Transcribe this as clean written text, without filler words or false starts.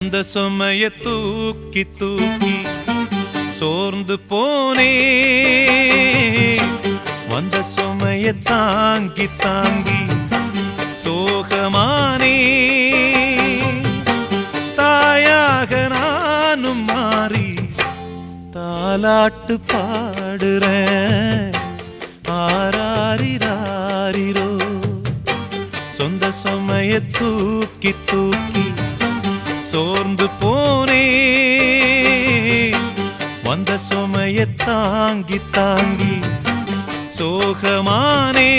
அந்த சுமைய தூக்கி தூக்கி சோர்ந்து போனே, வந்த சுமைய தாங்கி தாங்கி சோகமானே. தாயாக நானும் மாறி தாலாட்டு பாடுறேன். ஆராரிராரிரோ சொந்த சுமைய தூக்கி தூக்கி சோர்ந்து போனே, வந்த சுமைய தாங்கி தாங்கி சோகமானே.